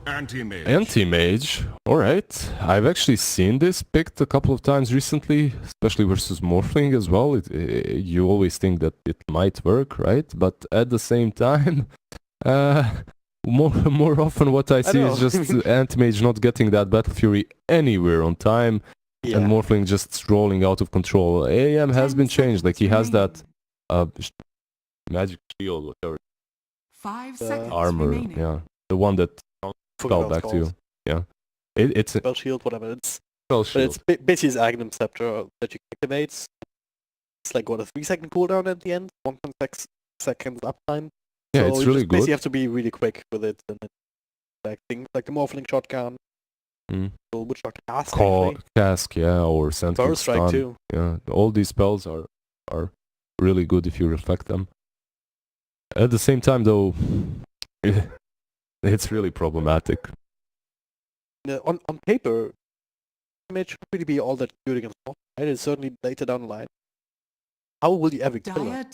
Anti-mage. Anti-mage, alright. I've actually seen this picked a couple of times recently, especially versus Morphling as well. You always think that it might work, right? But at the same time, more often what I see is just Anti-mage not getting that Battle Fury anywhere on time, and Morphling just rolling out of control. AM has been changed, like he has that magic shield, whatever. 5 seconds armor, remaining. yeah. The one that fell back to you. Yeah. It's a spell shield, whatever. spell shield. But it's basically his Agnum Scepter that you can activate. It's like what, a 3-second cooldown at the end? 1.6 seconds uptime. Yeah, so it's you really just good. basically have to be really quick with it. And like things like the Morphling Shotgun, which are Cask, yeah, or Sand King Burst Strike Stun. too. Yeah, all these spells are really good if you reflect them. At the same time, though, it's really problematic. On paper, damage should really be all that good against Morphling. Right? It's certainly later down the line. How will you ever kill him?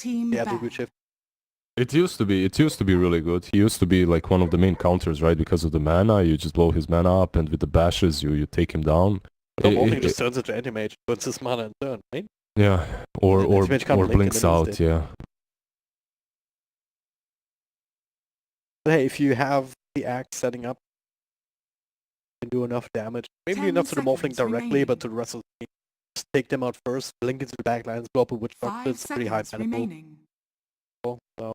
It used to be really good. He used to be like one of the main counters, right? Because of the mana, you just blow his mana up, and with the bashes, you take him down. No, Morphling just turns into Anti-Mage, burns his mana and turn, right? Yeah, or blinks out, yeah. But hey, if you have the axe setting up, you can do enough damage. Maybe enough to the Morphling directly, but to the rest of the team, just take them out first, blink into the backlines, blow up a Witch Doctor. It's pretty high mana pool. So,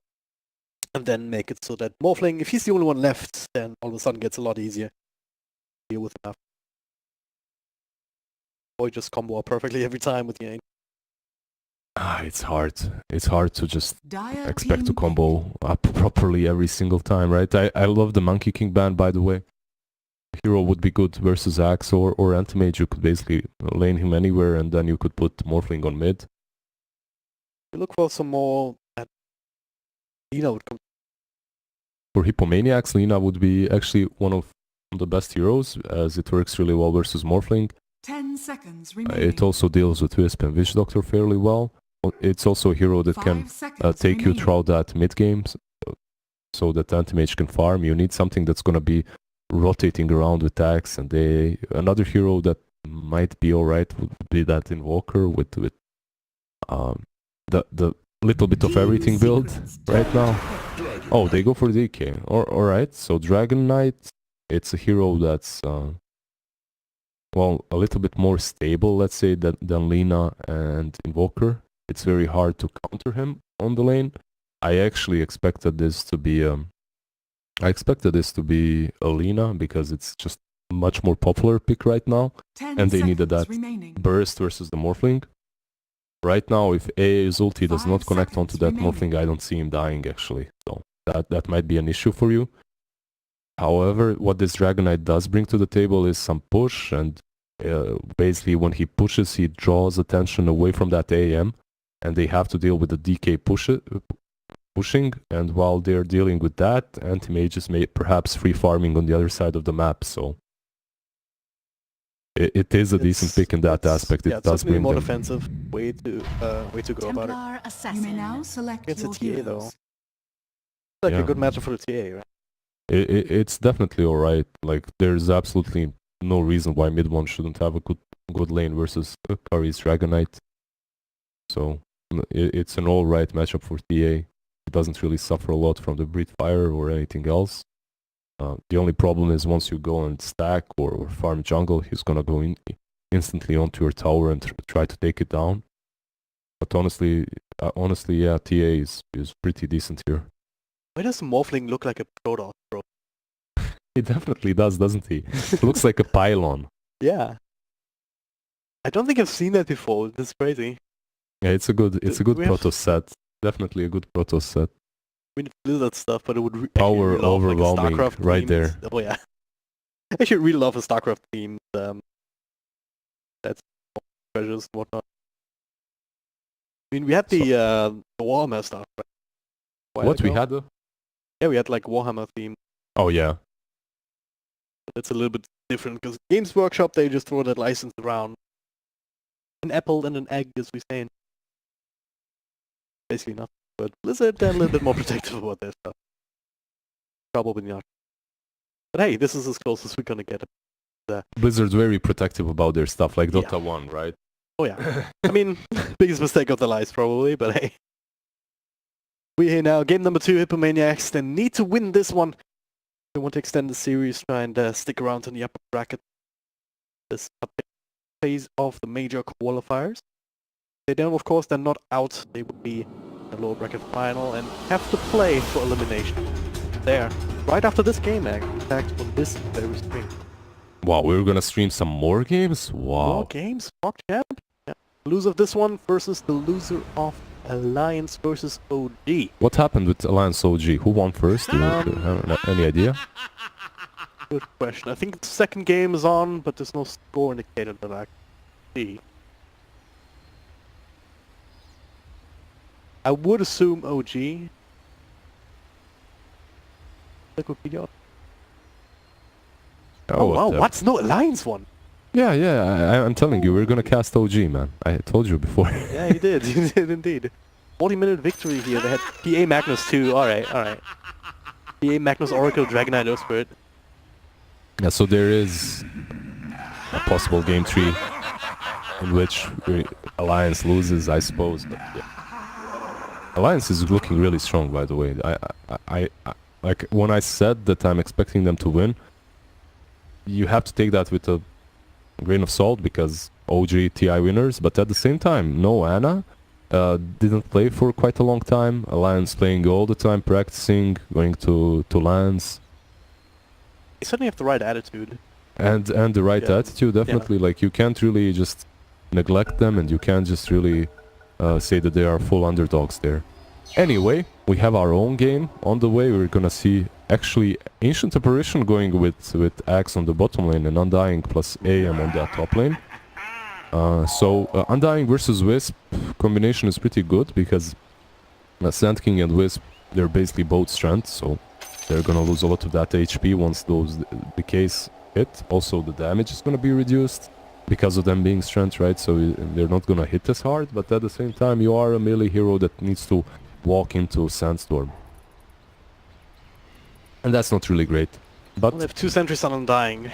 and then make it so that Morphling, if he's the only one left, then all of a sudden gets a lot easier to deal with enough. Or you just combo perfectly every time with your It's hard. It's hard to just expect to combo up properly every single time, right? I love the Monkey King ban, by the way. Hero would be good versus Axe or Anti-Mage. You could basically lane him anywhere, and then you could put Morphling on mid. We look for some more. Lina would come. For Hippomaniacs, Lina would be actually one of the best heroes, as it works really well versus Morphling. 10 seconds remaining. It also deals with Wisp and Witch Doctor fairly well. It's also a hero that can take you throughout that mid-game, so that Anti-Mage can farm. You need something that's going to be rotating around with tags, and another hero that might be alright would be that Invoker with the little bit of everything build right now. Oh, they go for DK. Alright, so Dragon Knight, it's a hero that's well, a little bit more stable, let's say, than Lina and Invoker. It's very hard to counter him on the lane. I actually expected this to be a Lina, because it's just a much more popular pick right now, and they needed that burst versus the Morphling. Right now, if AA's ulti does not connect onto that Morphling, I don't see him dying actually, so that might be an issue for you. However, what this Dragon Knight does bring to the table is some push, and basically when he pushes, he draws attention away from that AM, and they have to deal with the DK pushing, and while they're dealing with that, Anti-Mage is perhaps free farming on the other side of the map, so it is a decent pick in that aspect. It does bring more them. defensive way to go about it. You may now select It's a your TA though. heroes. Like a good matchup for the TA, right? It's definitely alright. Like, there's absolutely no reason why mid one shouldn't have a good lane versus Curry's Dragon Knight. So it's an alright matchup for TA. It doesn't really suffer a lot from the Breathe Fire or anything else. The only problem is once you go and stack or farm jungle, he's gonna go instantly onto your tower and try to take it down. But honestly, yeah, TA is pretty decent here. Why does Morphling look like a Protoss, bro? He definitely does, doesn't he? It looks like a pylon. Yeah. I don't think I've seen that before. That's crazy. Yeah, it's a good Protoss set. Definitely a good Protoss set. We need to do that stuff, but it would power overwhelming, like right there. Oh yeah. I should really love a StarCraft theme. That's treasures and whatnot. I mean, we had the Warhammer stuff. Right? What we had? Yeah, we had like Warhammer theme. Oh yeah. It's a little bit different because Games Workshop, they just throw that license around. An apple and an egg, as we say. Basically nothing. But Blizzard, they're a little bit more protective about their stuff. Probably not. But hey, this is as close as we're gonna get. Blizzard's very protective about their stuff, like Yeah. Dota 1, right? Oh yeah. I mean, biggest mistake of their lives probably, but hey. We're here now. Game number 2, Hippomaniacs. They need to win this one. They want to extend the series, try and stick around in the upper bracket. This phase of the major qualifiers. They don't, of course, they're not out. They would be in the lower bracket final and have to play for elimination. There. Right after this game, in fact, on this very stream. Wow, we're gonna stream some more games? Wow. More games? Rock champ? Yeah. Loser of this one versus the loser of Alliance versus OG. What happened with Alliance OG? Who won first? Do you have any idea? Good question. I think the second game is on, but there's no score indicator that I can see. I would assume OG. Wikipedia. Oh wow, whatever. what's no Alliance one? Yeah, I'm telling you, we're gonna cast OG, man. I told you before. Yeah, you did. You did indeed. 40-minute victory here. They had PA Magnus too. Alright. PA Magnus Oracle Dragon Knight Earth Spirit. Yeah, so there is a possible game 3 in which Alliance loses, I suppose. But yeah. Alliance is looking really strong, by the way. I like when I said that I'm expecting them to win. You have to take that with a grain of salt because OG TI winners, but at the same time, no Anna didn't play for quite a long time. Alliance playing all the time, practicing, going to lands. They certainly have the right attitude. And the right attitude, definitely. Yeah. Like you can't really just neglect them, and you can't just really say that they are full underdogs there. Anyway, we have our own game on the way. We're gonna see actually Ancient Apparition going with Axe on the bottom lane and Undying plus AM on that top lane. So Undying versus Wisp combination is pretty good because Sand King and Wisp, they're basically both strength, so they're gonna lose a lot of that HP once those decays hit. Also the damage is gonna be reduced because of them being strength, right? So they're not gonna hit as hard, but at the same time you are a melee hero that needs to walk into Sandstorm. And that's not really great. But Well, they have 2 sentries on Undying.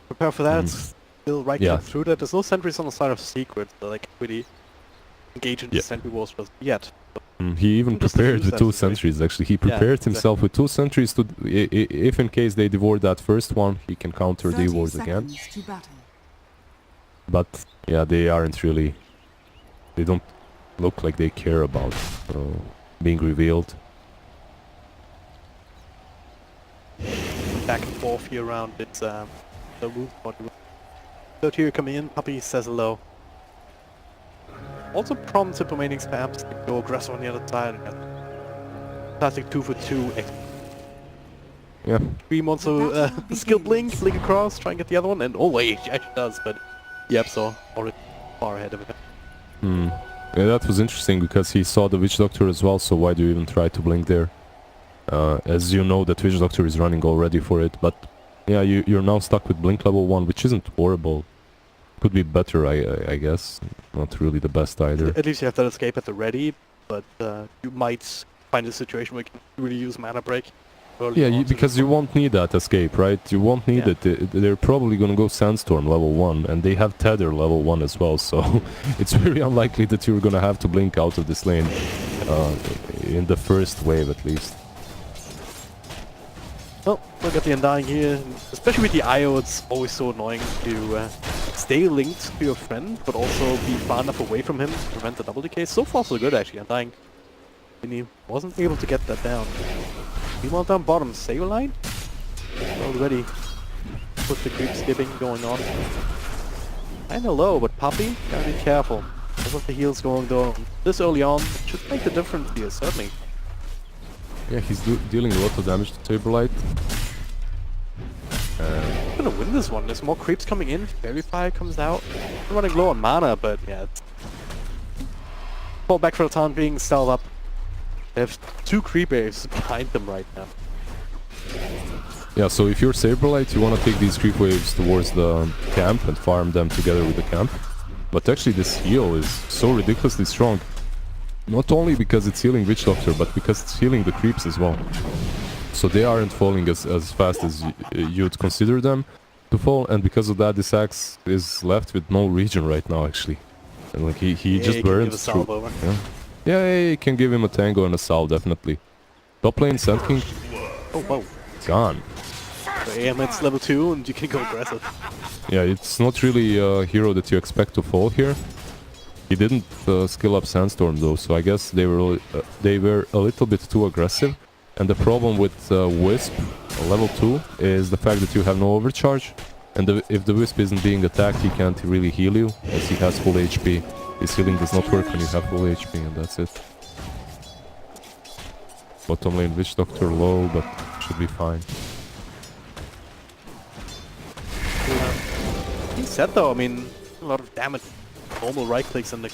Prepare for that. Still right through that. There's no sentries on the side of Secret, so they can't really engage in the sentry wars just yet. he even Just a prepared few with 2 sentries, right? sentries, actually. He prepared himself with 2 sentries to... If in case they devour that first one, he can counter 30 devours again. seconds to battle. But yeah, they aren't really... They don't look like they care about being revealed. Back and forth here around its the roof body. Third here coming in, Puppy says hello. Also prompts Hippomaniacs perhaps to go aggressive on the other side. Classic 2 for 2. Yeah. Dream wants to skill blink across, try and get the other one, and oh wait, she actually does, but yep, so already far ahead of it. Yeah, that was interesting because he saw the Witch Doctor as well, so why do you even try to blink there? As you know, that Witch Doctor is running already for it, but yeah, you're now stuck with Blink level 1, which isn't horrible. Could be better, I guess. Not really the best either. At least you have that escape at the ready, but you might find a situation where you can really use mana break. Yeah, because you won't need that escape, right? You won't need it. They're probably gonna go Sandstorm level 1, and they have Tether level 1 as well, so it's very unlikely that you're gonna have to blink out of this lane in the first wave at least. Well, look at the Undying here, especially with the IO, it's always so annoying to stay linked to your friend, but also be far enough away from him to prevent the double decay. So far so good actually, Undying. And he wasn't able to get that down. Meanwhile down bottom, Saberline already put the creep skipping going on. Kinda low, but Puppy, gotta be careful. Because of the heals going down this early on, should make the difference here, certainly. Yeah, he's dealing a lot of damage to Saberlight. Gonna win this one. There's more creeps coming in. Fairy Fire comes out. I'm running low on mana, but yeah. Fall back for the time being, stealth up. They have 2 creep waves behind them right now. Yeah, so if you're Saberlight, you want to take these creep waves towards the camp and farm them together with the camp. But actually this heal is so ridiculously strong. Not only because it's healing Witch Doctor, but because it's healing the creeps as well. So they aren't falling as fast as you'd consider them to fall, and because of that, this axe is left with no regen right now, actually. And like he just burns through. Yeah, he can give him a tango and a salve, definitely. Top lane, Sand King. Oh, wow. Gone. AM it's level 2 and you can go aggressive. Yeah, it's not really a hero that you expect to fall here. He didn't skill up Sandstorm though, so I guess they were a little bit too aggressive. And the problem with Wisp, level 2, is the fact that you have no overcharge. And if the Wisp isn't being attacked, he can't really heal you, as he has full HP. His healing does not work when you have full HP, and that's it. Bottom lane Witch Doctor low, but should be fine. He said though, I mean, a lot of damage. Normal right clicks and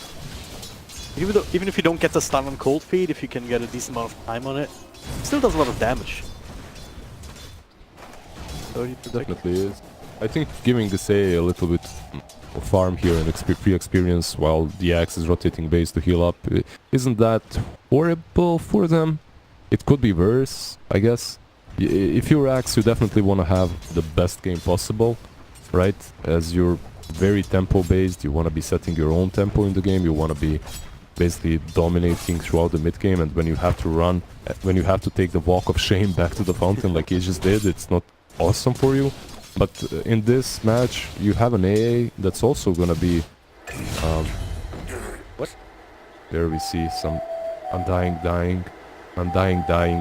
even if you don't get the stun on cold feed, if you can get a decent amount of time on it, it still does a lot of damage. Definitely is. I think giving this a little bit of farm here and free experience while the axe is rotating base to heal up isn't that horrible for them. It could be worse, I guess. If you're axe, you definitely want to have the best game possible, right? As you're very tempo based, you want to be setting your own tempo in the game, you want to be basically dominating throughout the mid game, and when you have to run, when you have to take the walk of shame back to the fountain like he just did, it's not awesome for you. But in this match, you have an AA that's also gonna be... What? There we see some Undying dying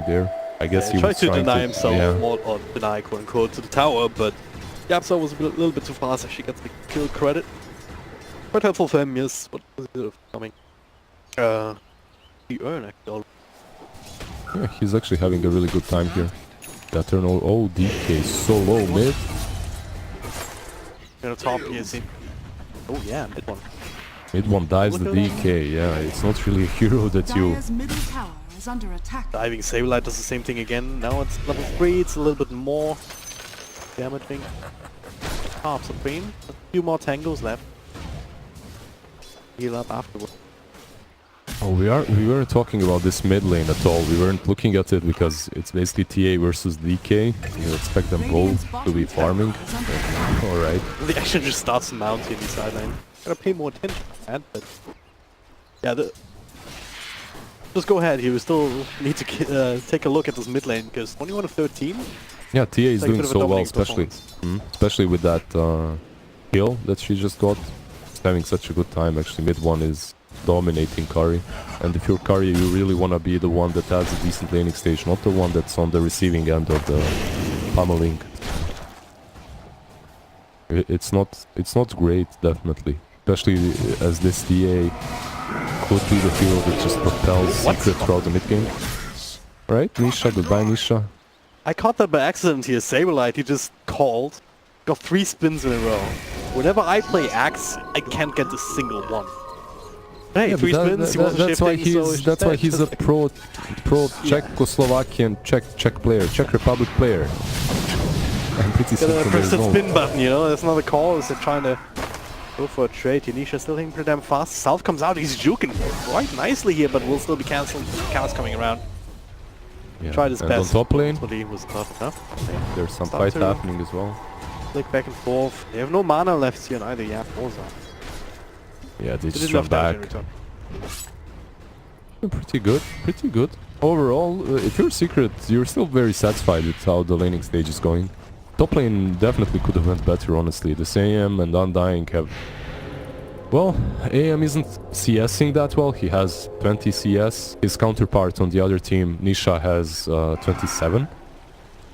there. I guess he tried was to trying deny to himself, yeah. or deny quote unquote to the tower, but Yapsa was a little bit too fast. Actually gets the kill credit. Quite helpful for him, yes, but a bit of coming. He earned actually. Yeah, he's actually having a really good time here. That turn, oh, DK so low mid. Gonna top PSC. Oh yeah, mid one. Mid one dives the DK, yeah, it's not really a hero that you... Dire's middle tower is under attack. Diving Sableye does the same thing again. Now it's level 3, it's a little bit more damaging. Top Supreme. A few more tangos left. Heal up afterwards. Oh, we weren't talking about this mid lane at all. We weren't looking at it because it's basically TA versus DK. You expect them both to be farming. Alright. The action just starts mounting the sideline. Gotta pay more attention to that, but... Yeah, just go ahead here. We still need to take a look at this mid lane, because 21 of 13? Yeah, TA is like doing so well, especially. Especially with that kill that she just got. She's having such a good time, actually. Mid one is dominating Curry, and if you're Curry, you really want to be the one that has a decent laning stage, not the one that's on the receiving end of the pummeling. It's not great, definitely, especially as this TA could be the hero that just propels Secret throughout the mid game. Right, Nisha, goodbye Nisha. I caught that by accident here. Sableye, he just called, got 3 spins in a row. Whenever I play Axe, I can't get a single one. Hey, yeah, 3 spins, he wasn't shifting, that's why he's a pro Czechoslovakian Czech player, Czech Republic player. I'm pretty gotta simple. press that spin button, you know, that's not a call, it's trying to go for a trade. Yanisha still hitting pretty damn fast. South comes out, he's juking quite nicely here, but will still be cancelled. Chaos coming around. Yeah. Tried his and best. on top lane, But he was not enough. there's some fight happening as well. Flick back and forth. They have no mana left here either, yeah, Forza. Yeah, they just run back. Pretty good, pretty good. Overall, if you're Secret, you're still very satisfied with how the laning stage is going. Top lane definitely could have went better, honestly. This AM and Undying have... Well, AM isn't CSing that well. He has 20 CS. His counterpart on the other team, Nisha, has 27.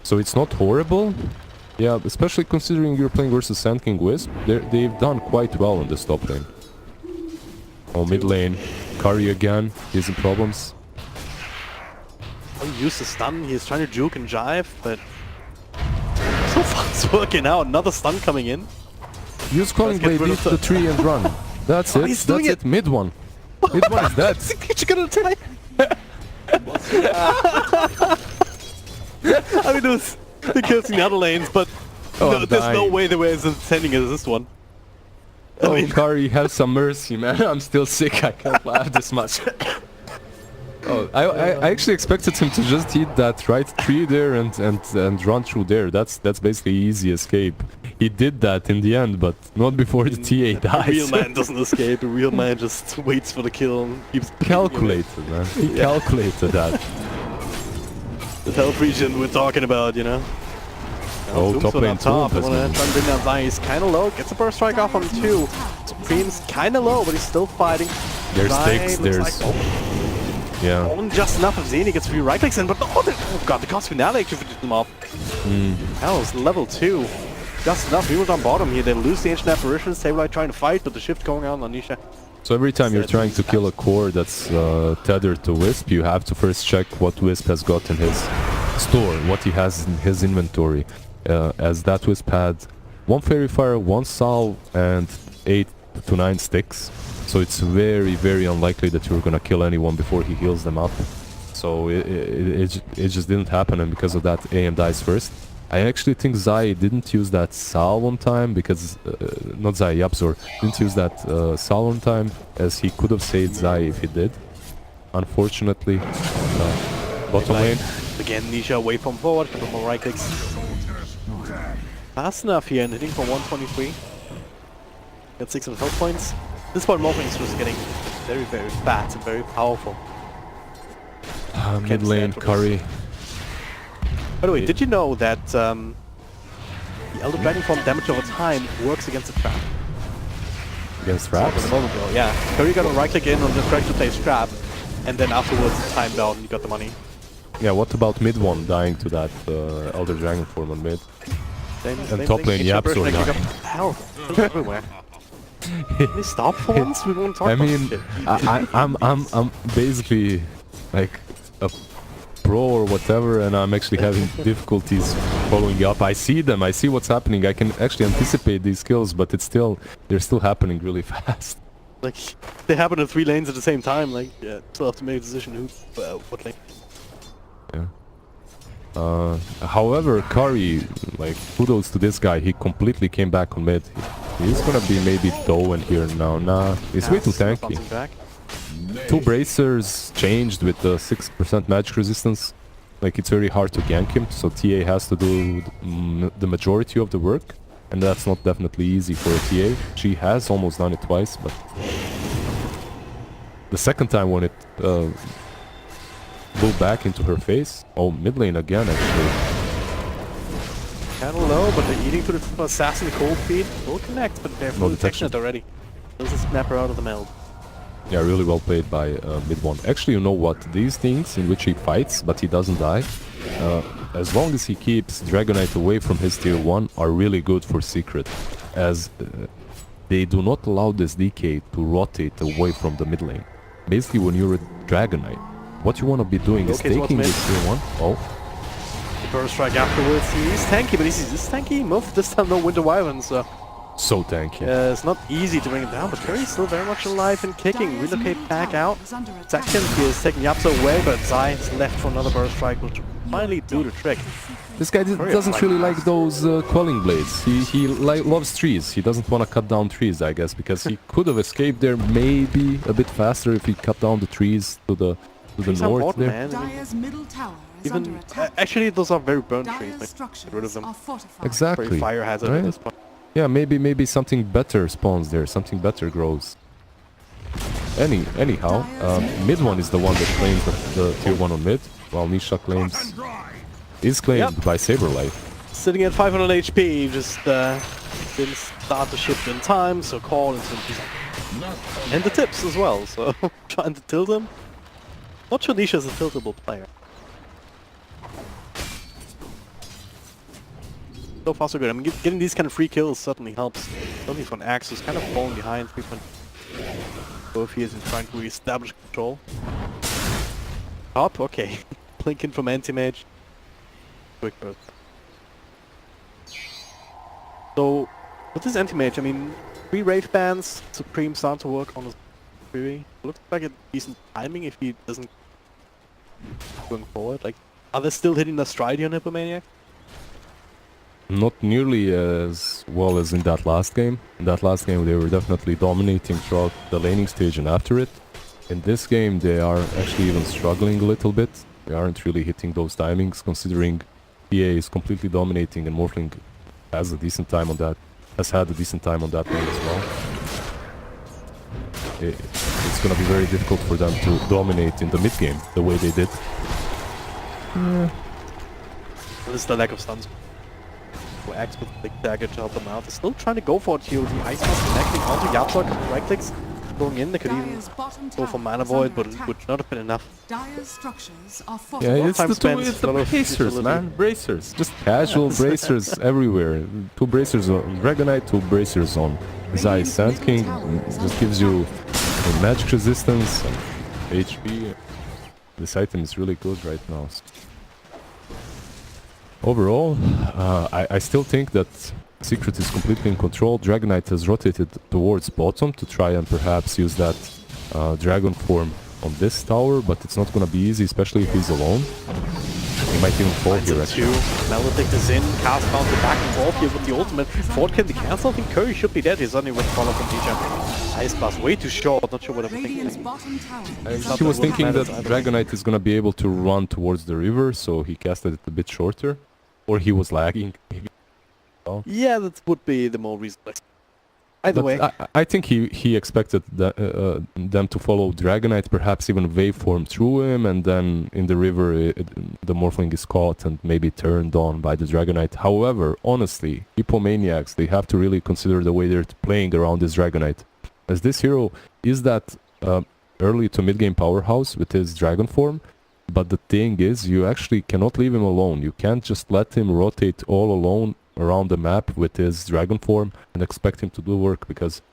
So it's not horrible. Yeah, especially considering you're playing versus Sand King Wisp. They've done quite well on this top lane. Oh, mid lane. Curry again. He's in problems. Oh, he used the stun. He's trying to juke and jive, but so far it's working out. Another stun coming in. Use Calling Blade, lead the tree and run. That's it. He's That's doing it. Mid one. Mid one is dead. You're gonna try. I mean, there's the kills in the other lanes, but no, there's no way they were as intending as this one. Oh, Curry, have some mercy, man. I'm still sick. I can't laugh this much. Oh, I actually expected him to just hit that right tree there and run through there. That's basically easy escape. He did that in the end, but not before the TA dies. A real man doesn't escape. A real man just waits for the kill and keeps Calculated, man. He calculated that. The health region we're talking about, you know. Oh, top lane too. Wanna try and bring down Zai. He's kinda low. Gets a burst strike off on him too. Supreme's kinda low, but he's still fighting. There's sticks, there's... Like, yeah. Only just enough of Zeni gets 3 right clicks in, but oh god, the cost finale actually finished them off. Hell, it's level 2. Just enough. We were on bottom here. They lose the Ancient Apparitions. Sableye trying to fight, but the shift going on Nisha. So every time you're trying to kill a core that's tethered to Wisp, you have to first check what Wisp has got in his store, what he has in his inventory. As that Wisp had 1 Fairy Fire, 1 Salve, and 8 to 9 sticks. So it's very, very unlikely that you're gonna kill anyone before he heals them up. So it just didn't happen, and because of that, AM dies first. I actually think Zai didn't use that Salve on time, because... not Zai, Yapzor didn't use that Salve on time, as he could have saved Zai if he did. Unfortunately, bottom lane. Again, Nisha away from forward, couple more right clicks. Fast enough here and hitting for 123. Got 600 health points. This point Morphing is just getting very, very fat and very powerful. Mid lane, Curry. By the way, did you know that the Elder Dragon Form damage over time works against the trap? Against traps? Yeah. Curry got a right click in on the correct to place trap, and then afterwards timed out and you got the money. Yeah, what about mid one dying to that Elder Dragon form on mid? And top lane Yapzor dying. Hell, everywhere. Can we stop for once? We won't talk about shit. I'm basically like a pro or whatever, and I'm actually having difficulties following up. I see them, I see what's happening. I can actually anticipate these kills, but they're still happening really fast. Like, they happen in 3 lanes at the same time. Like, yeah, still have to make a decision who, what lane. Yeah. However, Curry, like, kudos to this guy. He completely came back on mid. He's gonna be maybe Doan here now. Nah, he's way too tanky. 2 bracers changed with the 6% magic resistance. Like, it's very hard to gank him, so TA has to do the majority of the work. And that's not definitely easy for a TA. She has almost done it twice, but... the second time when it blew back into her face... Oh, mid lane again, actually. Kinda low, but they're eating to the assassin cold feed. Will connect, but they're full detection it already. There's a snapper out of the meld. Yeah, really well played by mid one. Actually, you know what? These things in which he fights, but he doesn't die, as long as he keeps Dragonite away from his tier 1, are really good for Secret, as they do not allow this DK to rotate away from the mid lane. Basically, when you're a Dragonite, what you want to be doing is taking this tier 1. Oh. The burst strike afterwards. He's tanky, but he's this tanky move. This time no Winter Wyvern, so... So tanky. It's not easy to bring him down, but Curry's still very much alive and kicking. Relocate back out. Second, he is taking Yapzor away, but Zai is left for another burst strike, which will finally do the trick. This guy doesn't really like those quelling blades. He loves trees. He doesn't want to cut down trees, I guess, because he could have escaped there maybe a bit faster if he cut down the trees to the north there. Even actually, those are very burnt trees. Like, get rid of them. Exactly. Very fire hazard at this point. Yeah, maybe something better spawns there, something better grows. Anyhow, mid one is the one that claims the tier 1 on mid, while Nisha is claimed by Saberlight. Sitting at 500 HP, just didn't start the shift in time, so call and and the tips as well. So trying to tilt him. Not sure Nisha's a tiltable player. So far so good. I mean, getting these kind of free kills certainly helps. Only for an Axe who's kind of falling behind. Both he is trying to reestablish control. Top, okay. Blinking from anti-mage. Quick burst. So, with this anti-mage, I mean, 3 Wraith Bands, Supreme start to work on his Fury. Looks like a decent timing if he doesn't going forward. Like, are they still hitting the stride on Hippomaniacs? Not nearly as well as in that last game. In that last game they were definitely dominating throughout the laning stage and after it. In this game, they are actually even struggling a little bit. They aren't really hitting those timings, considering EA is completely dominating and Morphling has a decent time on that. Has had a decent time on that lane as well. It's gonna be very difficult for them to dominate in the mid game the way they did. This is the lack of stuns. Axe with big dagger to help them out. They're still trying to go for it here. The Ice Blast connecting onto Yapsok. Right clicks going in. They could even go for Mana Void, but it would not have been enough. Dire's structures are Yeah, it's Sometimes the bracers, man. Bracers. Just casual bracers everywhere. 2 bracers on Dragonite, 2 bracers on Zai Sand King. Just gives you magic resistance and HP. This item is really good right now. Overall, I still think that Secret is completely in control. Dragonite has rotated towards bottom to try and perhaps use that dragon form on this tower, but it's not gonna be easy, especially if he's alone. He might even fall here actually. Melodic is in, cast bound the back and forth here with the ultimate. Ford can be cancelled. I think Curry should be dead. He's only with follow from DJ. Ice Blast way too short, not sure what I'm thinking. He was thinking that Dragonite is gonna be able to run towards the river, so he casted it a bit shorter. Or he was lagging, maybe. Yeah, that would be the more reasonable. Either way. I think he expected them to follow Dragonite, perhaps even waveform through him, and then in the river the Morphling is caught and maybe turned on by the Dragonite. However, honestly, Hippomaniacs, they have to really consider the way they're playing around this Dragonite. As this hero is that early to mid-game powerhouse with his dragon form, but the thing is, you actually cannot leave him alone. You can't just let him rotate all alone around the map with his dragon form and expect him to do work, because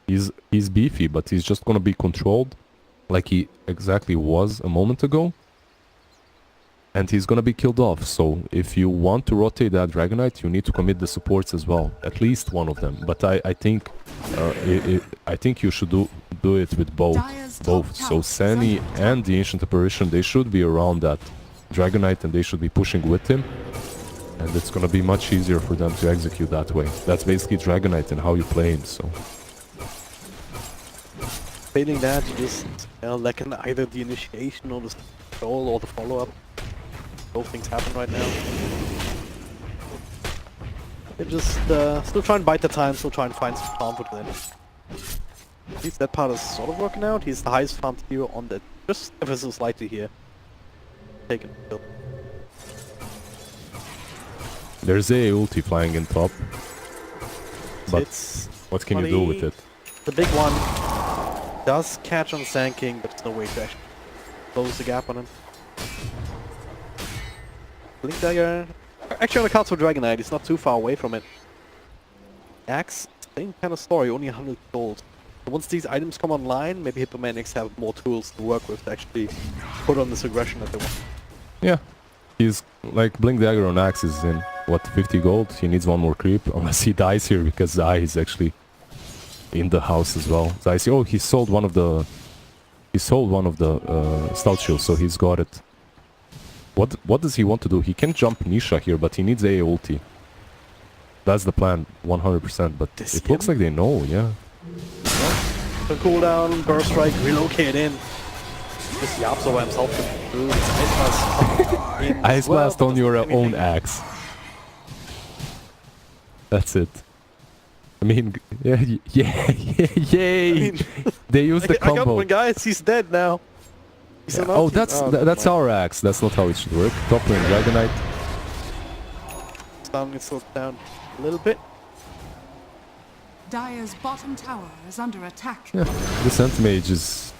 he's beefy, but he's just gonna be controlled like he exactly was a moment ago, and he's gonna be killed off. So if you want to rotate that Dragonite, you need to commit the supports as well, at least one of them. But I think you should do it with both. So Sani and the Ancient Apparition, they should be around that Dragonite and they should be pushing with him, and it's gonna be much easier for them to execute that way. That's basically Dragonite and how you play him. So failing that, you just lacking either the initiation or the control or the follow-up. Both things happen right now. They're just still trying to bite the time, still trying to find some farm for them. At least that part is sort of working out. He's the highest farmed hero on that. Just ever so slightly here. Taken. there's a ulti flying in top. But It's what can you do with it? The big one does catch on Sand King, but there's no way to actually close the gap on him. Blink Dagger. Actually on the cards for Dragonite, he's not too far away from it. Axe, same kind of story, only 100 gold. So once these items come online, maybe Hippomaniacs have more tools to work with to actually put on this aggression that they want. Yeah. He's like Blink Dagger on Axe is in what, 50 gold? He needs one more creep unless he dies here, because Zai is actually in the house as well. Zai, oh, he sold one of the stout shields, so he's got it. What does he want to do? He can jump Nisha here, but he needs a ulti. That's the plan, 100%. But it looks like they know, yeah. The cooldown, burst strike, relocate in. Just yaps over himself through his Ice Blast. Ice Blast on your own axe. That's it. I mean, yeah, yay! I mean, they used the combo. I got one, guys. He's dead now. Yeah. Oh, that's our axe. That's not how it should work. Top lane Dragonite. Stun gets slowed down a little bit. Dire's bottom tower is under attack. Yeah, the Sentimage is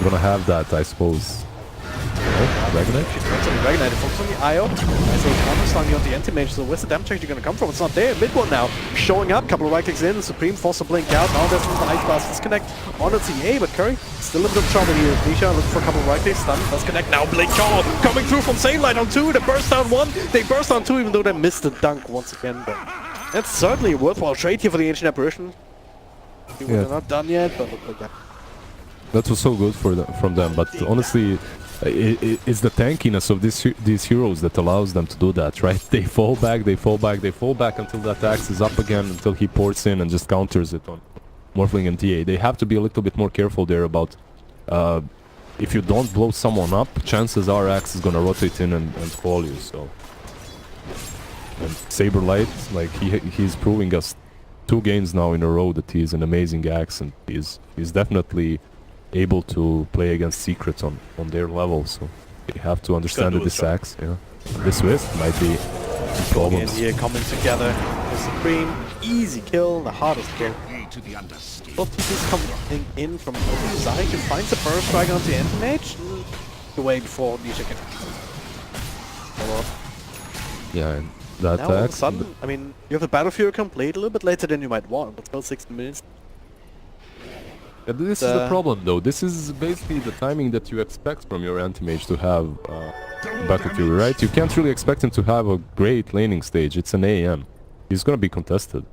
gonna have that, I suppose. Oh, Dragonite? She turns on the Dragonite, it focuses on the IO. I say counter-stun on the anti-mage, so where's the damage actually gonna come from? It's not there. Mid one now, showing up, couple of right clicks in, the Supreme force to blink out. Now there's the Ice Blast disconnect on the TA, but Curry still a bit of trouble here. Nisha looking for a couple of right clicks, stun, does connect now. Blink Jaw coming through from Saillight on 2, they burst down 1, they burst on 2, even though they missed the dunk once again. But that's certainly a worthwhile trade here for the Ancient Apparition. They're not done yet, but look like that. That was so good from them, but honestly, it's the tankiness of these heroes that allows them to do that, right? They fall back, they fall back, they fall back until that axe is up again, until he ports in and just counters it on Morphling and TA. They have to be a little bit more careful there about if you don't blow someone up, chances are Axe is gonna rotate in and call you, so... And Saberlight, like, he's proving us 2 games now in a row that he's an amazing Axe, and he's definitely able to play against Secrets on their level, so you have to understand that this Axe, this Wisp might be problems. Here coming together, the Supreme, easy kill, the hardest kill. Both TPs coming in from the other side, who finds the first strike onto the Mage, away before Nisha can follow up. Yeah, and that Now all of a Axe... sudden, I mean, you have the Battle Fury complete a little bit later than you might want, but still 60 minutes. This is the problem, though. This is basically the timing that you expect from your anti-mage to have Battle Fury, right? You can't really expect him to have a great laning stage. It's an AM. He's gonna be contested.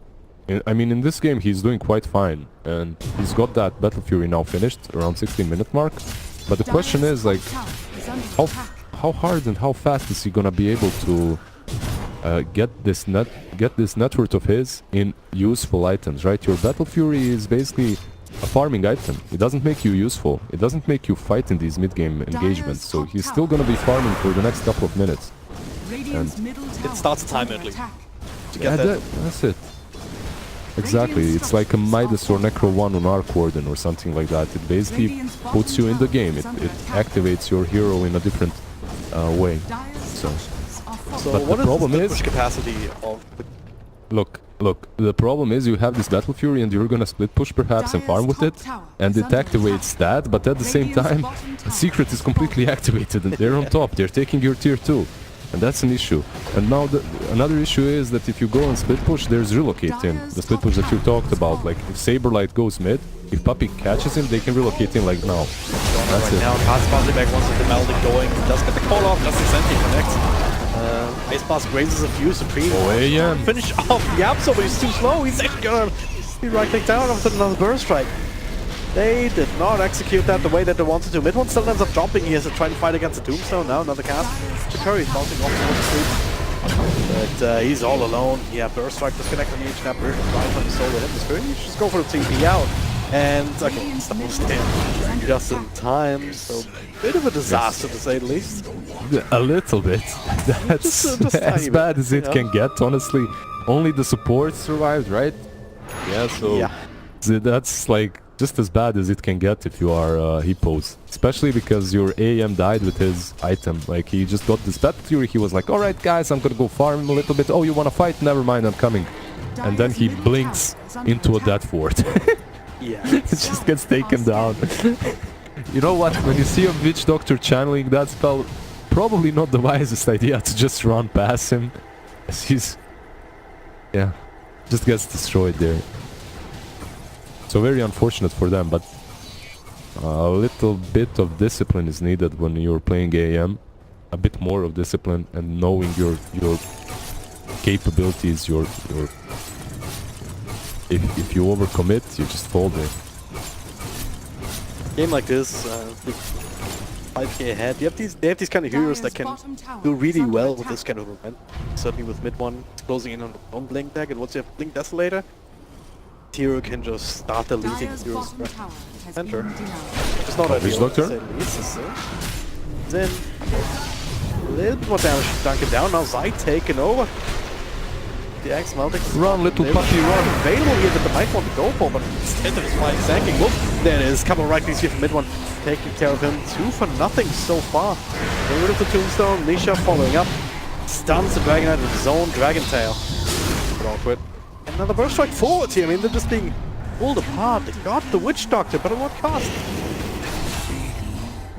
I mean, in this game, he's doing quite fine. And he's got that Battle Fury now finished, around 16-minute mark. But the question is, like, how hard and how fast is he gonna be able to get this net worth of his in useful items, right? Your Battle Fury is basically a farming item. It doesn't make you useful. It doesn't make you fight in these mid-game engagements. So he's still gonna be farming for the next couple of minutes. And it starts a time early. Yeah, that's it. Exactly. It's like a Midas or Necro 1 on Arc Warden or something like that. It basically puts you in the game. It activates your hero in a different way. So but what the problem is is the capacity of... Look, the problem is you have this Battle Fury and you're gonna split push perhaps and farm with it, and it activates that, but at the same time, Secret is completely activated and they're on top, they're taking your tier 2, and that's an issue. And now another issue is that if you go and split push, there's relocate in, the split push that you talked about, like if Saberlight goes mid, if Puppy catches him, they can relocate in like now. That's it. Now, Cards bouncing back once with the Melodic going, does get the call off, does the Sentry connect. Ice Blast grazes a few, Supreme. Oh, yeah. Finish off Yapso, but he's too slow. He's actually gonna be right click down after another burst strike. They did not execute that the way that they wanted to. Mid one still ends up jumping here to try to fight against the Tombstone. Now another cast. The Curry bouncing off towards the street. But he's all alone. Yeah, burst strike disconnected on the Snapper. Right on the solo hit. This Curry just go for the TP out. And okay, it's the most in just in time. So bit of a disaster to say the least. A little bit. That's just as bad as it can get, honestly. Only the support survived, right? Yeah, so that's like just as bad as it can get if you are Hippos. Especially because your AM died with his item. Like, he just got this Battle Fury, he was like, alright guys, I'm gonna go farm a little bit. Oh, you wanna fight? Never mind, I'm coming. And then he blinks into a death ward. Yeah, it just gets taken down. You know what, when you see a Witch Doctor channeling that spell, probably not the wisest idea to just run past him. As he's... yeah, just gets destroyed there. So very unfortunate for them, but a little bit of discipline is needed when you're playing AM. A bit more of discipline and knowing your capabilities, your if you overcommit, you just fall there. Game like this, 5k ahead. They have these kind of heroes that can do really well with this kind of event. Certainly with mid one closing in on the one blink deck, and once you have blink desolator, hero can just start deleting heroes right center. It's not ideal. Doctor? Then a little bit more damage to dunk it down. Now Zai taking over. The Axe melting. Run, little puppy, run. Available here that they might want to go for, but instead of flying sanking. Whoop, there it is. Couple right clicks here from mid one. Taking care of him. 2 for nothing so far. Getting rid of the Tombstone. Nisha following up. Stuns the Dragon Knight with his own Dragon Tail. But awkward. Another burst strike forward here. I mean, they're just being pulled apart. They got the Witch Doctor, but at what cost?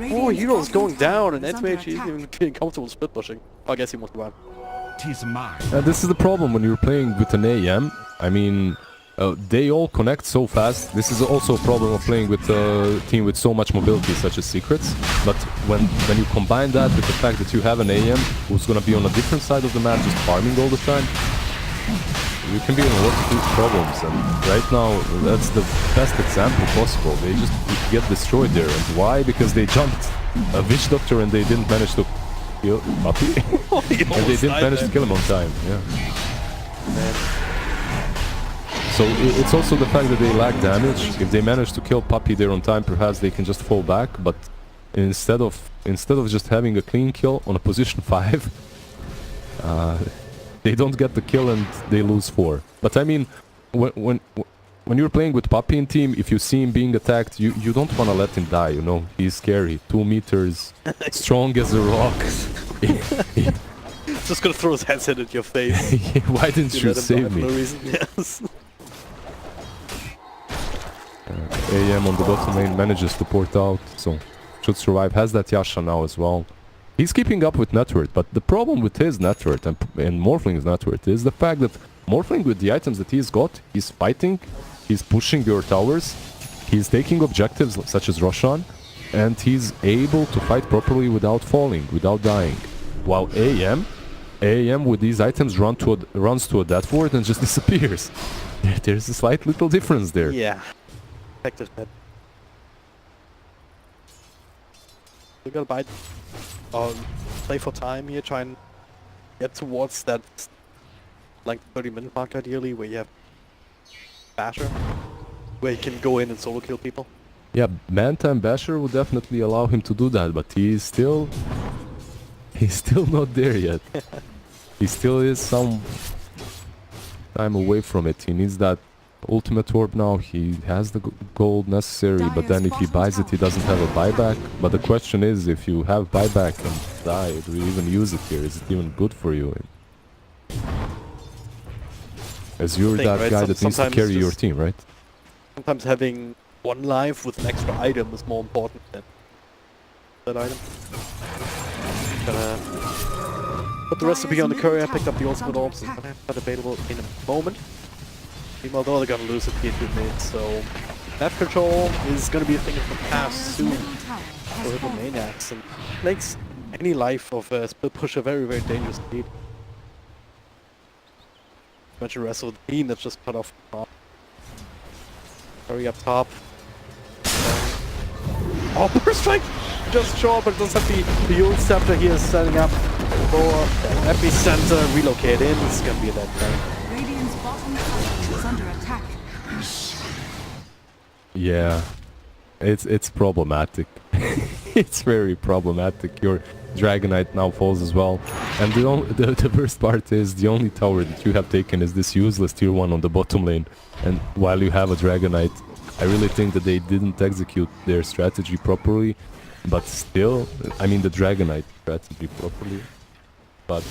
4 heroes going down, and Edgemage isn't even feeling comfortable split pushing. Oh, I guess he must have won. This is the problem when you're playing with an AM. I mean, they all connect so fast. This is also a problem of playing with a team with so much mobility, such as Secrets. But when you combine that with the fact that you have an AM who's gonna be on a different side of the map, just farming all the time, you can be in a lot of problems. And right now, that's the best example possible. They just get destroyed there. And why? Because they jumped a Witch Doctor and they didn't manage to kill Puppy. And they didn't manage to kill him on time. Yeah. So it's also the fact that they lack damage. If they manage to kill Puppy there on time, perhaps they can just fall back. But instead of just having a clean kill on a position 5, they don't get the kill and they lose 4. But I mean, when you're playing with Puppy in team, if you see him being attacked, you don't want to let him die, you know? He's scary. 2 meters, strong as a rock. Just gonna throw his headset at your face. Why didn't you save me? For no reason. Yes. AM on the bottom lane manages to port out, so should survive. Has that Yasha now as well. He's keeping up with net worth, but the problem with his net worth and Morphling's net worth is the fact that Morphling, with the items that he's got, he's fighting, he's pushing your towers, he's taking objectives such as Roshan, and he's able to fight properly without falling, without dying. While AM with these items runs to a death ward and just disappears. There's a slight little difference there. Yeah. Effective net. We gotta bite. Play for time here, try and get towards that like 30-minute mark ideally, where you have Basher, where you can go in and solo kill people. Yeah, Man-Time Basher would definitely allow him to do that, but he's still not there yet. He still is some time away from it. He needs that ultimate orb now. He has the gold necessary, but then if he buys it, he doesn't have a buyback. But the question is, if you have buyback and die, do you even use it here? Is it even good for you? As you're that guy that needs to carry your team, right? Sometimes having one life with an extra item is more important than that item. Gonna put the recipe on the courier, picked up the ultimate orbs, and gonna have that available in a moment. Although they're gonna lose it here to mid, so map control is gonna be a thing of the past soon for Hippomaniacs, and makes any life of a split push a very, very dangerous lead. Mention the rest of the team that's just cut off the top. Hurry up top. Oh, burst strike! Just short, but it does have the Yule Scepter here setting up for the epicenter. Relocate in. This is gonna be a dead turn. Radiant's bottom tower is under attack. Yeah, it's problematic. It's very problematic. Your Dragonite now falls as well, and the worst part is the only tower that you have taken is this useless tier 1 on the bottom lane, and while you have a Dragonite, I really think that they didn't execute their strategy properly, but still, I mean the Dragonite strategy properly, but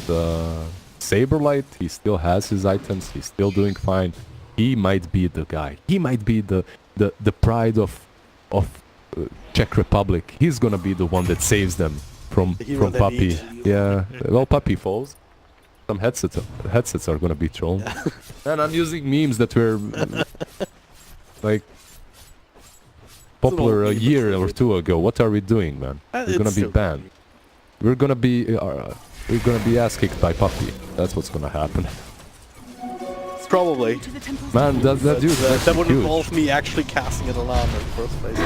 Saberlight, he still has his items, he's still doing fine. He might be the guy, he might be the pride of Czech Republic. He's gonna be the one that saves them from Puppy. Yeah, well, Puppy falls. Some headsets are gonna be thrown. Yeah. And I'm using memes that were like popular a year or two ago. What are we doing, man? We're gonna be banned. We're gonna be ass kicked by Puppy. That's what's gonna happen. Probably. Man, that dude. That would involve me actually casting an alarm in the first place.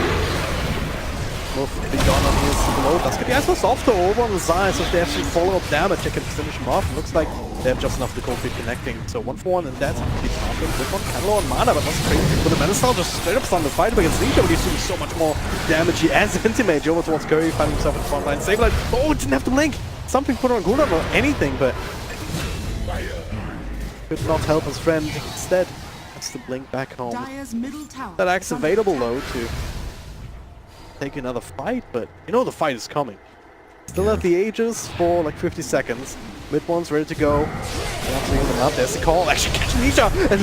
Both be gone on his below. That's gonna be as softer over on the side, so if they actually follow up damage, they can finish him off. It looks like they have just enough to be connecting. So 1-for-1, and that's the confident with one Canelo and Mana, but that's crazy. But the Menace just straight up starting the fight against Ninja, but he's doing so much more damage. He has Intimate over towards Curry, finding himself in the front line. Saberlight, oh, didn't have to blink. Something put on cooldown or anything, but could not help his friend. Instead, has to blink back home. That act's available though to take another fight, but you know the fight is coming. Still at the Aegis for like 50 seconds. Mid one's ready to go. Them up. There's the call. Actually catching Nisha and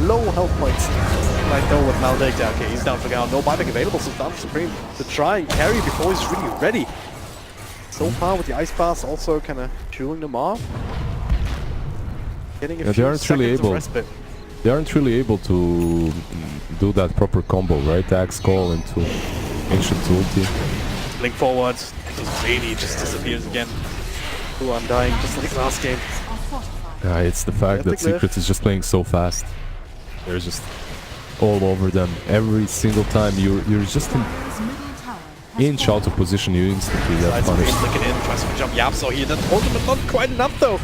low health points. Like go with Maldekta. Okay, he's down for now. No buyback available, so down Supreme to try and carry before he's really ready. So far with the Ice Pass also kind of chewing them off. Getting a few seconds of respite. They aren't really able to do that proper combo, right? Axe call into Ancient ulti. Link forward. Zany just disappears again. Who Undying, just like last game. Yeah, it's the fact that Secret is just playing so fast. They're just all over them. Every single time you're just an inch out of position, you instantly get punished. Flicking in, tries to jump Yapso here. That's ultimate not quite enough though.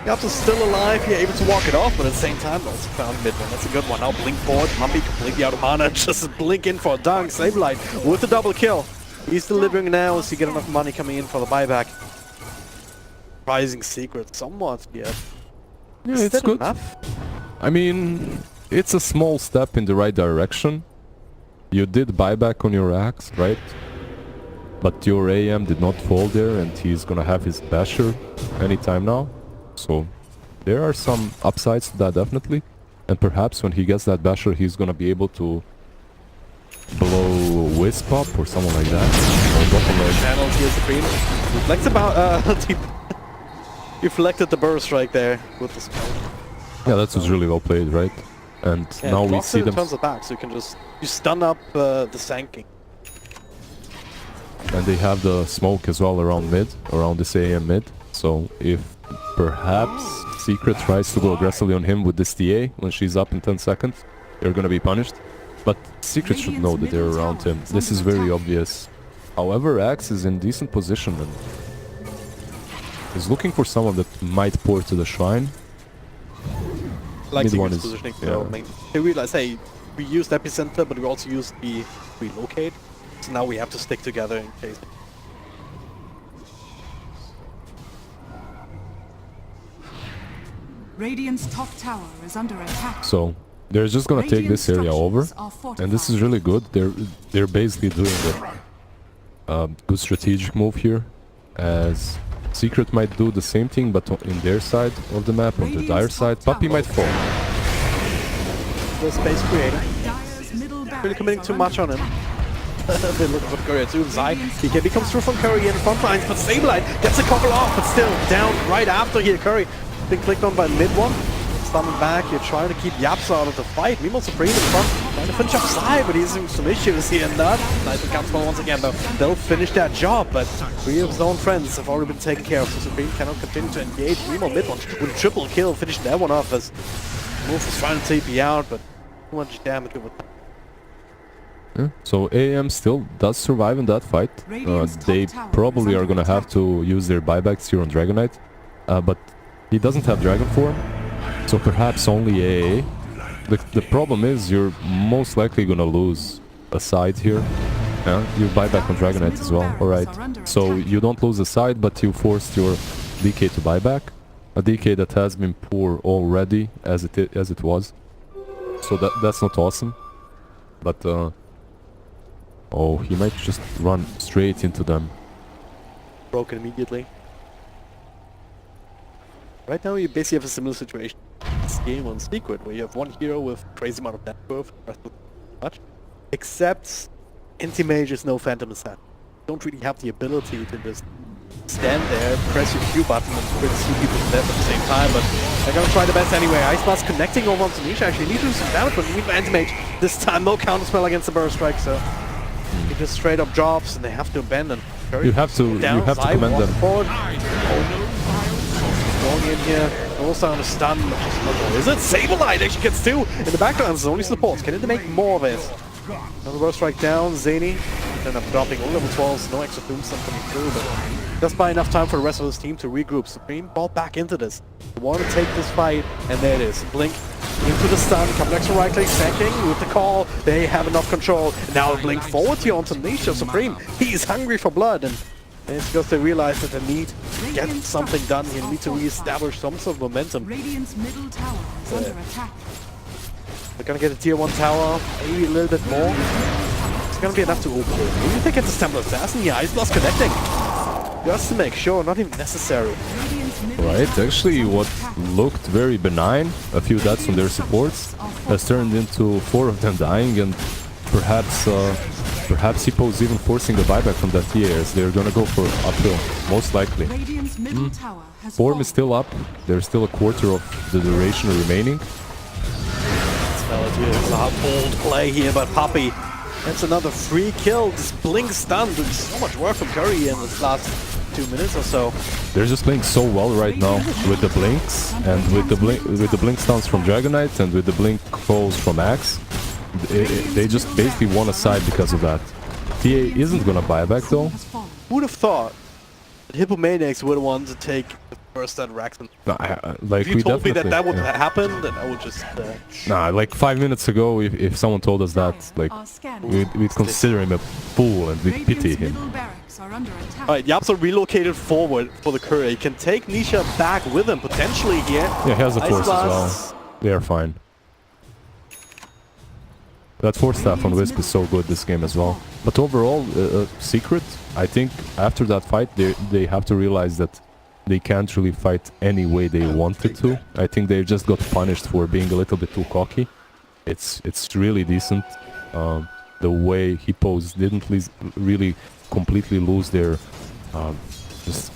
Yaps is still alive, you're able to walk it off, but at the same time, also found mid one. That's a good one. Now blink forward, Puppy completely out of mana, just blink in for a dunk. Sableye with the double kill. He's delivering now as you get enough money coming in for the buyback. Surprising secret, somewhat, yeah. Yeah, Is it's that good. enough? I mean, it's a small step in the right direction. You did buyback on your axe, right? But your AM did not fall there, and he's gonna have his basher anytime now. So there are some upsides to that, definitely. And perhaps when he gets that basher, he's gonna be able to blow Wisp up or someone like that. Or bottom lane. Channels here, Supreme. Reflects about, deflected the burst strike there with the spell. Yeah, that was really well played, right? And Yeah, now we blocks see it in them. terms of back, so you can just stun up the Sanking. And they have the smoke as well around mid, around this AM mid. So if perhaps Secret tries to go aggressively on him with this TA when she's up in 10 seconds, they're gonna be punished. But Secret should know that they're around him. This is very obvious. However, Axe is in decent position and is looking for someone that might pour to the shrine. Like Mid one Secret's is- positioning, yeah. so I mean, they realize, hey, we used Epicenter, but we also used the relocate. So now we have to stick together in case. Radiant's top tower is under attack. So they're just gonna take this area over. And this is really good. They're basically doing a good strategic move here, as Secret might do the same thing, but in their side of the map, on the dire side, Puppy might fall. The space creator. Dire's middle Really barracks committing are too under much on him. attack. They're looking for the courier too. Zai, he comes through from Curry in front lines, but Sableye gets a couple off, but still down right after here. Curry been clicked on by mid one. Stunning back, you're trying to keep Yaps out of the fight. Meanwhile, Supreme in front, trying to finish up Zai, but he's having some issues here and that. Nice counterspell once again, though. They'll finish that job, but three of his own friends have already been taken care of, so Supreme cannot continue to engage. Remo mid one with a triple kill, finishing that one off as Wolf is trying to TP out, but too much damage over time. Yeah. So AM still does survive in that fight. Radiant's top They tower probably is are under gonna have attack. to use their buybacks here on Dragonite, but he doesn't have Dragon form, so perhaps only AA. The problem is you're most likely gonna lose a side here. Yeah, you buy back on Dragonite as well. Alright, so you don't lose a side, but you forced your DK to buy back. A DK that has been poor already as it was. So that's not awesome. But oh, he might just run straight into them. Broken immediately. Right now you basically have a similar situation in this game on Secret, where you have one hero with crazy amount of death growth, the rest of much. Except Anti-Mage is no Phantom Assassin. You don't really have the ability to just stand there, press your Q button and crit two people to death at the same time, but they're gonna try the best anyway. Ice Blast connecting over onto Nisha, actually need to do some damage, but need Anti-Mage. This time no counterspell against the Burst Strike, so he just straight up drops and they have to abandon. You have to Zai commend walks them. forward. Going in here, also on a stun. Is it? Sableye actually gets two in the background. There's only supports. Can they make more of it? Another burst strike down. Zany end up dropping all level 12s. No extra tombstone coming through, but just by enough time for the rest of his team to regroup. Supreme brought back into this. They want to take this fight, and there it is. Blink into the stun. Come next to right click. Sanking with the call. They have enough control. Now Blink forward here onto Nisha. Supreme. He's hungry for blood, and it's because they realize that they need to get something done here. They need to re-establish some sort of momentum. Radiant's middle tower is under attack. They're gonna get a tier 1 tower, maybe a little bit more. It's gonna be enough to open it. Maybe they get the Temple Assassin here. Ice Blast connecting. Just to make sure, not even necessary. Radiant's middle Right, tower actually is under what attack. looked very benign, a few deaths from their supports, has turned into 4 of them dying, and perhaps Hippo's even forcing a buyback from that TA as they're gonna go for uphill, most likely. Radiant's middle tower has Form fallen. is still up, there's still a quarter of the duration remaining. It's a bold play here by Poppy. That's another free kill. This Blink stun doing so much work from Curry in this last 2 minutes or so. They're just playing so well right now with the blinks and with the blink stuns from Dragonite and with the blink calls from Axe. They just basically won a side because of that. TA isn't gonna buy back though. Has fallen. Who'd have thought that Hippomaniacs would want to take the first that Raxton. No, like, If you we told me that definitely- that would yeah. happen, then I would just... Nah, like 5 minutes ago, if someone told us that, like, Are scanning. we'd consider him a fool and we'd pity Radiant's him. middle barracks are under attack. Alright, Yapsa relocated forward for the courier. He can take Nisha back with him, potentially here. Yeah, he has a Ice force as Blast. well. They are fine. That force staff on Wisp is so good this game as well. But overall, Secret, I think after that fight, they have to realize that they can't really fight any way they wanted to. I think they just got punished for being a little bit too cocky. It's really decent. The way Hippos didn't really completely lose their just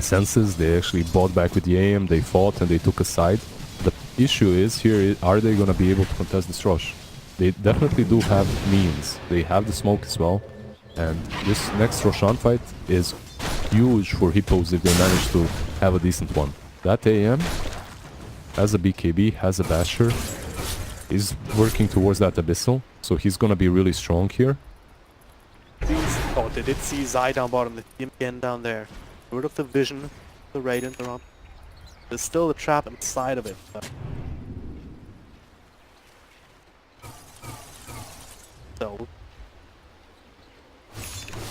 senses. They actually bought back with the AM, they fought and they took a side. The issue is here, are they going to be able to contest this rush? They definitely do have means. They have the smoke as well. And this next Roshan fight is huge for Hippos if they manage to have a decent one. That AM has a BKB, has a Basher, is working towards that Abyssal, so he's gonna be really strong here. Oh, they did see Zai down bottom, they see him again down there. Rid of the vision, the Radiant around. There's still a trap inside of it. But... So...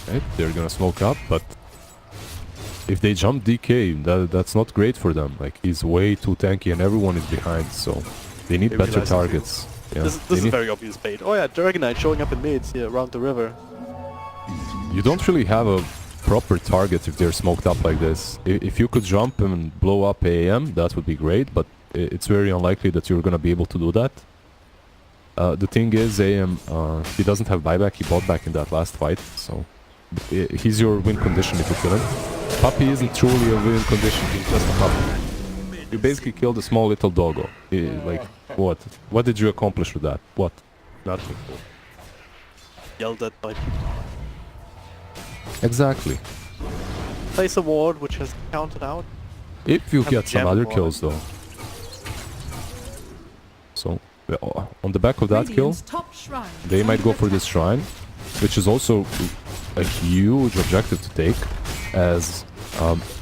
Right, they're gonna smoke up, but if they jump DK, that's not great for them. Like, he's way too tanky and everyone is behind, so they need They better realize it. targets. Yeah, This they is need- very obvious bait. Oh yeah, Dragonite showing up in mids here around the river. You don't really have a proper target if they're smoked up like this. If you could jump and blow up AM, that would be great, but it's very unlikely that you're gonna be able to do that. The thing is, AM, he doesn't have buyback, he bought back in that last fight, so he's your win condition if you kill him. Puppy isn't truly a win condition, he's just a puppy. You basically killed a small little doggo. Like, what? What did you accomplish with that? What? Nothing. Yelled at by... Exactly. Place a ward, which has counted out. If you Have get some gem other ward. kills though. So, on the back of that kill, Radiant's top shrine they is might under go for this attack. shrine, which is also a huge objective to take, as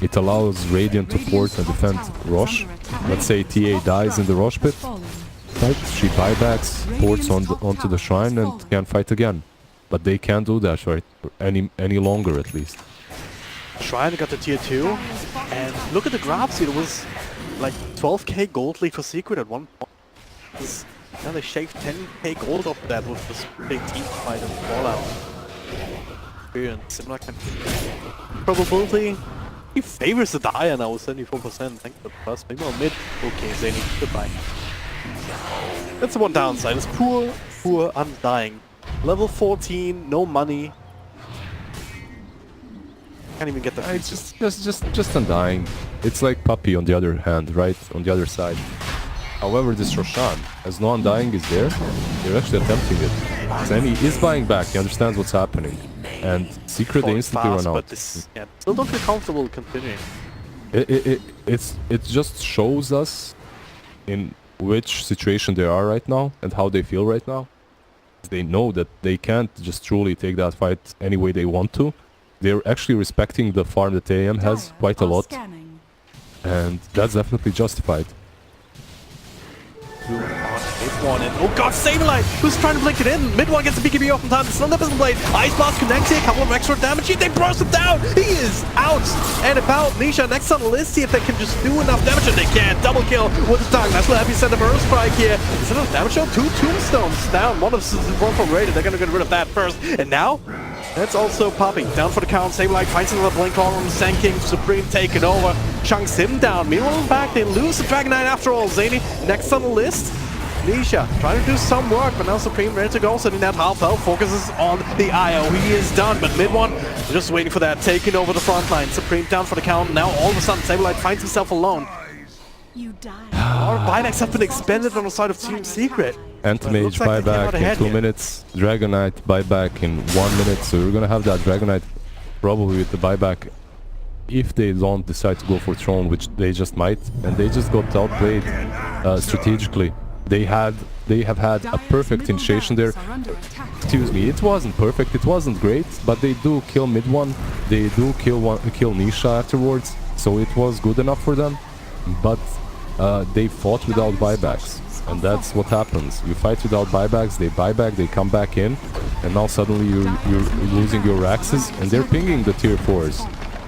it allows Radiant to port and defend Rosh. Let's say TA dies in the Rosh pit, right? She buybacks, ports onto the shrine and can fight again. But they can't do that, right? Any longer at least. Shrine got the tier 2, and look at the graphs here, it was like 12k gold lead for Secret at one point. Now they shaved 10k gold off that with this big team fight and Fallout. Experience, similar kind of probability. He favors the Dire now with 74%, thanks to the plus. Maybe on mid. Okay, Zany, goodbye. That's the one downside, it's poor Undying. Level 14, no money. Can't even get the It's just Undying. It's like Puppy on the other hand, right? On the other side. However, this Roshan, as no Undying is there, they're actually attempting it. Zeni is buying back, he understands what's happening. And Secret, they falling instantly fast, run but out. this, yeah, still don't feel comfortable continuing. It just shows us in which situation they are right now and how they feel right now. They know that they can't just truly take that fight any way they want to. They're actually respecting the farm that AM has Dire quite a are lot, scanning. and that's definitely justified. Mid-one and oh god, Saberlight! Who's trying to blink it in? Mid-one gets the BKB off in time, the Slender Pistol Blade, Ice Blast connects here, a couple of extra damage here, they burst it down! He is out and about! Nisha next on the list, see if they can just do enough damage, and they can! Double kill with the tongue, nice little heavy center burst strike here. Is it enough damage? Oh, 2 tombstones down, one of them is one from Raided, they're gonna get rid of that first, and now? That's also popping. Down for the count. Saberlight finds another blink on Sand King. Supreme taken over. Chunks him down. Meanwhile, back, they lose the Dragonite after all. Zany next on the list. Nisha trying to do some work, but now Supreme ready to go. Sitting at half health. Focuses on the IO. He is done, but mid-one just waiting for that. Taking over the front line. Supreme down for the count. Now all of a sudden, Saberlight finds himself alone. You die. Our buybacks have been expended on the side of Team Secret. Anti-Mage looks like they came out buyback in ahead 2 here. minutes, Dragonite buyback in 1 minute, so you're gonna have that Dragonite probably with the buyback if they don't decide to go for Throne, which they just might, and they just got outplayed strategically. They have had a perfect initiation there. Excuse me, it wasn't perfect, it wasn't great, but they do kill mid-one, they do kill Nisha afterwards, so it was good enough for them, but they fought without buybacks, and that's what happens. You fight without buybacks, they buy back, they come back in, and now suddenly you're losing your axes, and they're pinging the tier 4s.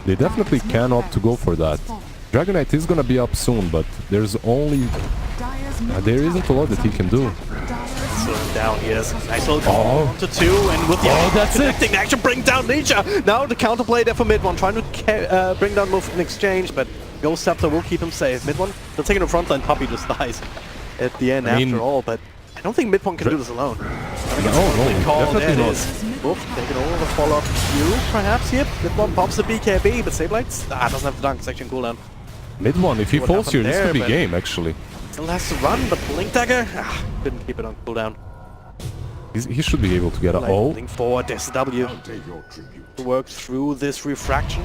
They definitely can opt to go for that. Dragon Knight is gonna be up soon, but there's only... there isn't a lot that he can do. Slow him down, he has a nice little call onto 2, and with the that's connecting, they actually bring down Ninja. Now the counterplay there for mid one, trying to bring down Move in exchange, but Ghost Scepter will keep him safe. Mid one, they're taking the front line, Puppy just dies at the end after all, but I don't think mid one can do this alone. Definitely not. Wolf taking over the follow-up Q, perhaps here. Mid one pops the BKB, but Sablights doesn't have the dunk section cooldown. Mid one, if he falls here, this could be game actually. Still has to run, but Blink Dagger couldn't keep it on cooldown. He should be able to get a Link forward, SW to work through this refraction.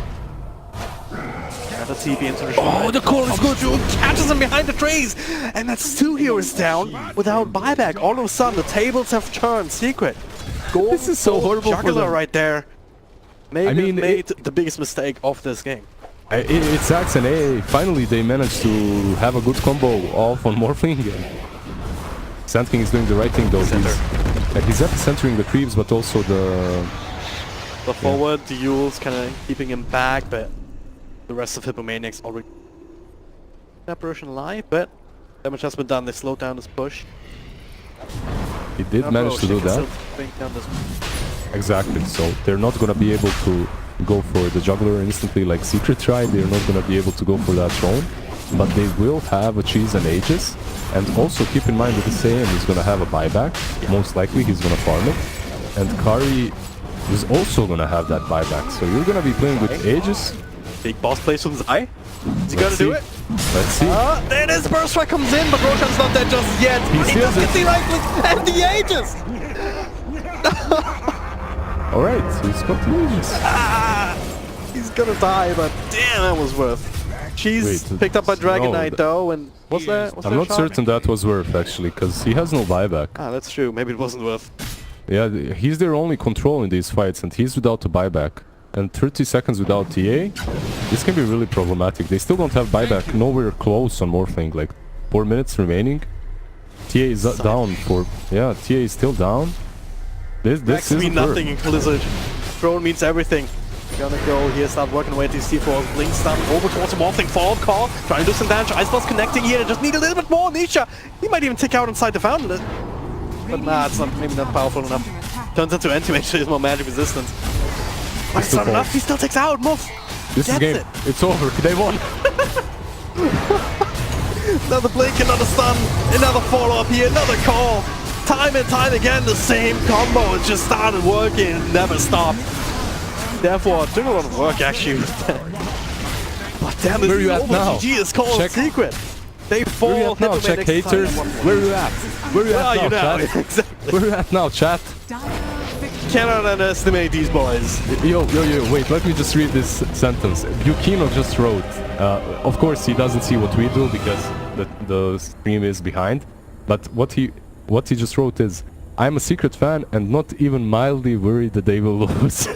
Another TP into the shot. The call is good. Catches him behind the trees, and that's 2 heroes down without buyback. All of a sudden, the tables have turned. Secret. This is so horrible for them. Right there. Maybe made the biggest mistake of this game. It's Axe and A. Finally, they managed to have a good combo off on Morphling. Sand King is doing the right thing though. He's epicentering the creeps, but also the forward duels kind of keeping him back, but the rest of Hippomaniacs already separation alive, but damage has been done. They slowed down this push. He did manage to do that. Exactly, so they're not gonna be able to go for the juggler instantly like Secret tried. They're not gonna be able to go for that throne, but they will have a cheese and Aegis. And also keep in mind that the same is gonna have a buyback. Most likely he's gonna farm it. And Kari is also gonna have that buyback. So you're gonna be playing with Aegis. Big boss plays from Zai. Is he gonna do it? Let's see. There it is, Burst Strike comes in, but Roshan's not there just yet. He does get the right click and the Aegis! Alright, he's got the Aegis. He's gonna die, but damn, that was worth. Cheese picked up by Dragon Knight though, and was there I'm not certain that was worth actually, because he has no buyback. That's true, maybe it wasn't worth. Yeah, he's their only control in these fights, and he's without a buyback. And 30 seconds without TA, this can be really problematic. They still don't have buyback, nowhere close on Morphling, like 4 minutes remaining. TA is down for... yeah, TA is still down. This means nothing in Blizzard. Throne means everything. Gonna go here, start working away at these T4s. Blink stun over towards the Morphling. Forward call, trying to do some damage. Icebox connecting here, just need a little bit more. Nisha, he might even tick out inside the fountain. But nah, it's not, maybe not powerful enough. Turns into Anti-Mage, so there's more magic resistance. But it's not enough, he still takes out, Muff! This is game, it's over, they won! Another blink, another stun, another follow-up here, another call! Time and time again, the same combo, it just started working, it never stopped. Therefore, doing a lot of work actually. But damn, where are you at now? GG is called Secret. They fall. Where are you at now, check haters? Where are you at? Where are you at now, chat? Exactly. Where are you at now, chat? Cannot underestimate these boys. Yo, wait, let me just read this sentence. Yukino just wrote, of course he doesn't see what we do because the stream is behind, but what he just wrote is, I'm a Secret fan and not even mildly worried that they will lose.